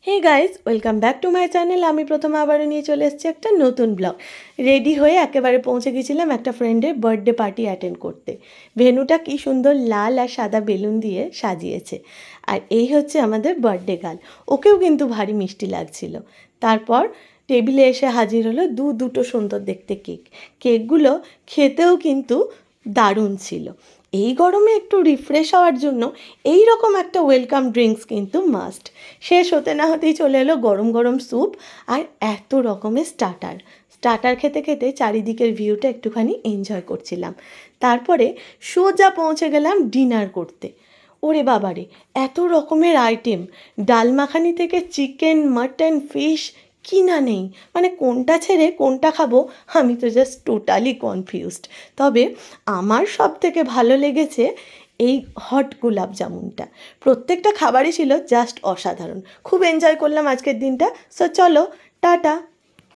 Hey guys, welcome back to my channel. আমি প্রথমে আবারও নিয়ে চলে এসেছি একটা নতুন ব্লগ। রেডি হয়ে একেবারে পৌঁছে গেছিলাম একটা ফ্রেন্ডের বার্থডে পার্টি অ্যাটেন্ড করতে। ভেন্যুটা কী সুন্দর লাল আর সাদা বেলুন দিয়ে সাজিয়েছে। আর এই হচ্ছে আমাদের বার্থডে গার্ল। ওকেও কিন্তু ভারী মিষ্টি লাগছিল। তারপর টেবিলে এসে হাজির হলো দুটো সুন্দর দেখতে কেক। কেকগুলো খেতেও কিন্তু দারুণ ছিল। এই গরমে একটু রিফ্রেশ হওয়ার জন্য এই রকম একটা ওয়েলকাম ড্রিঙ্কস কিন্তু মাস্ট। শেষ হতে না হতেই চলে এলো গরম গরম স্যুপ আর এত রকমের স্টার্টার খেতে খেতে চারিদিকের ভিউটা একটুখানি এনজয় করছিলাম। তারপরে সোজা পৌঁছে গেলাম ডিনার করতে। ওরে বাবারে, এত রকমের আইটেম! ডাল মাখানি থেকে চিকেন, মাটন, ফিশ, কি না নেই, মানে কোনটা ছেড়ে কোনটা খাবো আমি তো জাস্ট টোটালি কনফিউজড। তবে আমার সব থেকে ভালো লেগেছে এই হট গোলাপ জামুনটা। প্রত্যেকটা খাবারই ছিল জাস্ট অসাধারণ। খুব এনজয় করলাম আজকের দিনটা। সো চলো, টাটা।